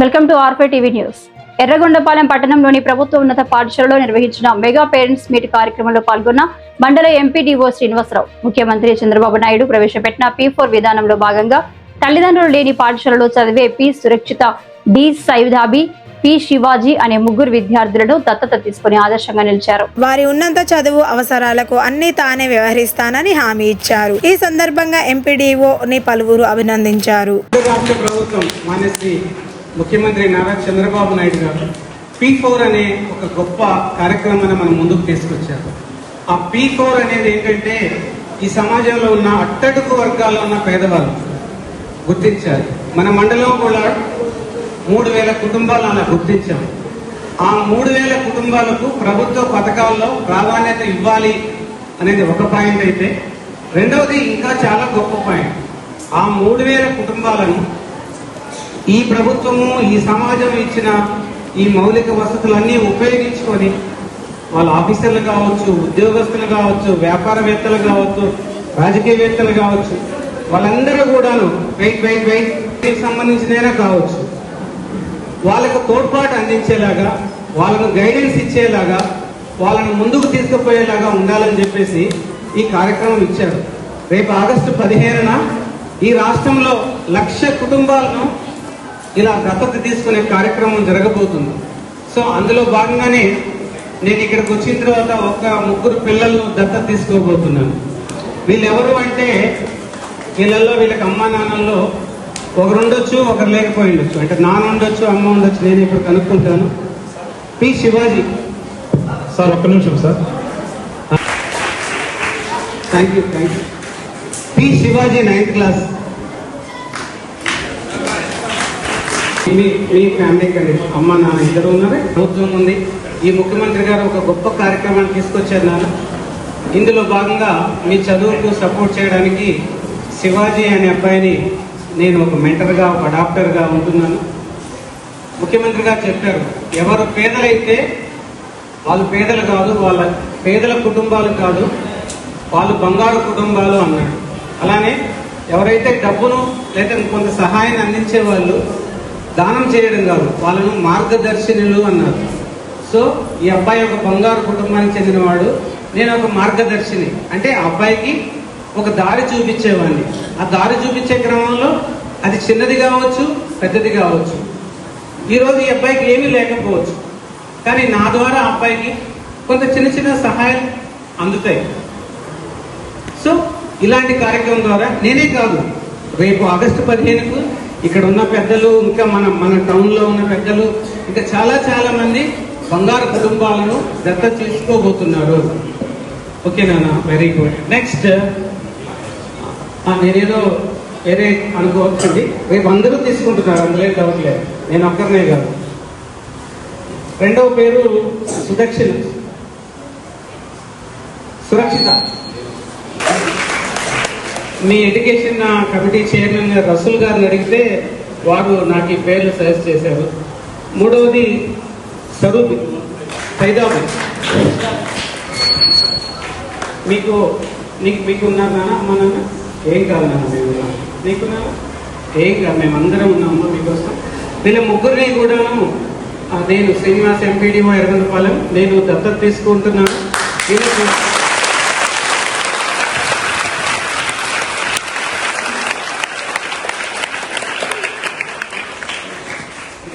Welcome to R5 TV news. Yerragondapalem పట్టణంలోని ప్రభుత్వ ఉన్నత పాఠశాలలో నిర్వహించిన మెగా పేరెంట్స్ మీట్ కార్యక్రమంలో పాల్గొన్న మండల ఎంపీడీఓ శ్రీనివాసరావు, ముఖ్యమంత్రి చంద్రబాబు నాయుడు ప్రవేశపెట్టిన P4 విధానంలో భాగంగా తల్లిదండ్రులు లేని పాఠశాలలో చదివే పి సురక్షిత, డి సైదాబి, పి శివాజీ అనే ముగ్గురు విద్యార్థులను దత్తత తీసుకుని ఆదర్శంగా నిలిచారు. వారి ఉన్నత చదువు అవసరాలకు అన్ని తానే వ్యవహరిస్తానని హామీ ఇచ్చారు. ఈ సందర్భంగా ఎంపీడీఓని పలువురు అభినందించారు. ముఖ్యమంత్రి నారా చంద్రబాబు నాయుడు గారు P4 అనే ఒక గొప్ప కార్యక్రమాన్ని మనం ముందుకు తీసుకొచ్చారు. ఆ P4 అనేది ఏంటంటే ఈ సమాజంలో ఉన్న అట్టడుగు వర్గాల్లో ఉన్న పేదవాళ్ళు గుర్తించాలి. మన మండలం కూడా 3000 కుటుంబాలు అలా గుర్తించాం. ఆ 3000 కుటుంబాలకు ప్రభుత్వ పథకాల్లో ప్రాధాన్యత ఇవ్వాలి అనేది ఒక పాయింట్ అయితే, రెండవది ఇంకా చాలా గొప్ప పాయింట్. ఆ 3000 కుటుంబాలను ఈ ప్రభుత్వము, ఈ సమాజం ఇచ్చిన ఈ మౌలిక వసతులన్నీ ఉపయోగించుకొని వాళ్ళ ఆఫీసర్లు కావచ్చు, ఉద్యోగస్తులు కావచ్చు, వ్యాపారవేత్తలు కావచ్చు, రాజకీయవేత్తలు కావచ్చు, వాళ్ళందరూ కూడాను వెయిట్ సంబంధించినైనా కావచ్చు, వాళ్ళకు తోడ్పాటు అందించేలాగా, వాళ్ళకు గైడెన్స్ ఇచ్చేలాగా, వాళ్ళను ముందుకు తీసుకుపోయేలాగా ఉండాలని చెప్పేసి ఈ కార్యక్రమం ఇచ్చారు. రేపు ఆగస్టు 15న ఈ రాష్ట్రంలో 1,00,000 కుటుంబాలను ఇలా దత్తత తీసుకునే కార్యక్రమం జరగబోతుంది. సో అందులో భాగంగానే నేను ఇక్కడికి వచ్చిన తర్వాత ఒక 3 పిల్లలను దత్తత తీసుకోబోతున్నాను. వీళ్ళు ఎవరు అంటే, వీళ్ళకి అమ్మ నాన్నల్లో ఒకరు ఉండొచ్చు, ఒకరు లేకపోయి ఉండొచ్చు. అంటే నాన్న ఉండొచ్చు, అమ్మ ఉండొచ్చు. నేను ఇప్పుడు కనుక్కుంటాను. పి శివాజీ సార్, ఒక్క నిమిషం sir. Thank you. P Shivaji 9th class. Me family condition, అమ్మ నాన్న ఇద్దరు ఉన్నారు, ప్రభుత్వం ఉంది. ఈ ముఖ్యమంత్రి గారు ఒక గొప్ప కార్యక్రమాన్ని తీసుకొచ్చారు నాన్న. ఇందులో భాగంగా మీ చదువుకు సపోర్ట్ చేయడానికి శివాజీ అనే అబ్బాయిని నేను ఒక మెంటర్గా, ఒక డాక్టర్గా ఉంటున్నాను. ముఖ్యమంత్రి గారు చెప్పారు, ఎవరు పేదలైతే వాళ్ళు పేదలు కాదు, వాళ్ళ పేదల కుటుంబాలు కాదు, వాళ్ళు బంగారు కుటుంబాలు అన్నాడు. అలానే ఎవరైతే డబ్బును లేదా కొంత సహాయాన్ని అందించే వాళ్ళు దానం చేయడం కాదు, వాళ్ళను మార్గదర్శినులు అన్నారు. సో ఈ అబ్బాయి ఒక బంగారు కుటుంబానికి చెందినవాడు, నేను ఒక మార్గదర్శిని. అంటే ఆ అబ్బాయికి ఒక దారి చూపించేవాడిని. ఆ దారి చూపించే క్రమంలో అది చిన్నది కావచ్చు, పెద్దది కావచ్చు. ఈరోజు ఈ అబ్బాయికి ఏమీ లేకపోవచ్చు, కానీ నా ద్వారా ఆ అబ్బాయికి కొంత చిన్న సహాయం అందుతాయి. సో ఇలాంటి కార్యక్రమం ద్వారా నేనే కాదు, రేపు ఆగస్టు 15కు ఇక్కడ ఉన్న పెద్దలు, ఇంకా మన టౌన్లో ఉన్న పెద్దలు, ఇంకా చాలా మంది బంగారు కుటుంబాలను దత్తత తీసుకోబోతున్నారు. ఓకేనా? Very good. నెక్స్ట్, నేనేదో వేరే అనుకోవచ్చండి, రేపు అందరూ తీసుకుంటున్నారు, అందులో డౌట్ లేదు. నేను ఒక్కరినే కాదు. రెండవ పేరు సురక్షిత. మీ ఎడ్యుకేషన్ కమిటీ చైర్మన్ గారు రసూల్ గారిని అడిగితే వారు నాకు ఈ పేర్లు సజెస్ట్ చేశారు. మూడవది సైదాబి. మీకు ఉన్నారు నాన్న, అమ్మ నాన్న? ఏం కాదు నాన్న, మేము ఉన్నాం. నీకున్నా? ఏం కాదు, మేము అందరం ఉన్నాము మీకోసం. వీళ్ళ ముగ్గురిని కూడాను నేను శ్రీనివాస్ ఎంపీడీఓ ఎర్రగొండపాలెం నేను దత్తత తీసుకుంటున్నాను.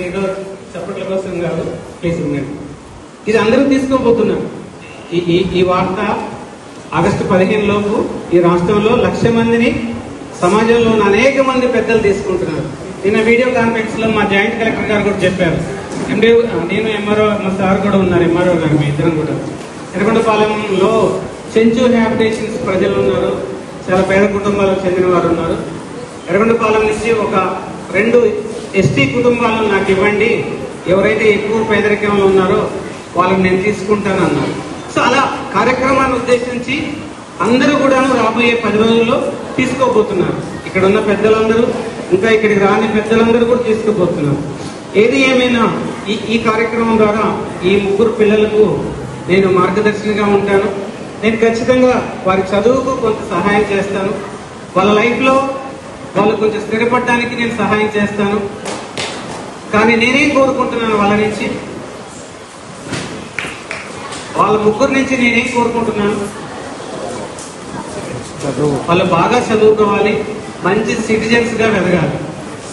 ఏదో చప్పట్ల కోసం కాదు, ప్లీజ్ ఉండండి. ఇది అందరూ తీసుకోబోతున్నారు. ఈ వార్త ఆగస్టు 15 లోపు ఈ రాష్ట్రంలో 1,00,000 మందిని, సమాజంలో ఉన్న అనేక మంది పెద్దలు తీసుకుంటున్నారు. నిన్న వీడియో కాన్ఫరెన్స్ లో మా జాయింట్ కలెక్టర్ గారు కూడా చెప్పారు. నేను ఎంఆర్ఓ, మా సార్ కూడా ఉన్నారు, ఎంఆర్ఓ గారు, మీ ఇద్దరం కూడా. ఎర్రగొండపాలెంలో చెంచు హ్యాబిటేషన్స్ ప్రజలు ఉన్నారు, చాలా పేద కుటుంబాలకు చెందిన వారు ఉన్నారు. ఎర్రగొండపాలెం నుంచి ఒక 2 ఎస్టీ కుటుంబాలను నాకు ఇవ్వండి, ఎవరైతే ఎక్కువ పేదరికంలో ఉన్నారో వాళ్ళని నేను తీసుకుంటాను అన్నారు. సో అలా కార్యక్రమాన్ని ఉద్దేశించి అందరూ కూడాను రాబోయే 10 రోజుల్లో తీసుకోబోతున్నారు. ఇక్కడ ఉన్న పెద్దలందరూ, ఇంకా ఇక్కడికి రాని పెద్దలందరూ కూడా తీసుకోబోతున్నారు. ఏది ఏమైనా ఈ కార్యక్రమం ద్వారా ఈ 3 పిల్లలకు నేను మార్గదర్శినిగా ఉంటాను. నేను ఖచ్చితంగా వారి చదువుకు కొంత సహాయం చేస్తాను. వాళ్ళ లైఫ్లో వాళ్ళు కొంచెం స్థిరపడడానికి నేను సహాయం చేస్తాను. కానీ నేనేం కోరుకుంటున్నాను వాళ్ళ నుంచి, వాళ్ళ ముగ్గురు నుంచి నేనేం కోరుకుంటున్నాను, వాళ్ళు బాగా చదువుకోవాలి, మంచి సిటిజన్స్ గా ఎదగాలి,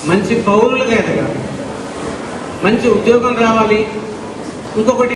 మంచి పౌరులుగా ఎదగాలి, మంచి ఉద్యోగం రావాలి. ఇంకొకటి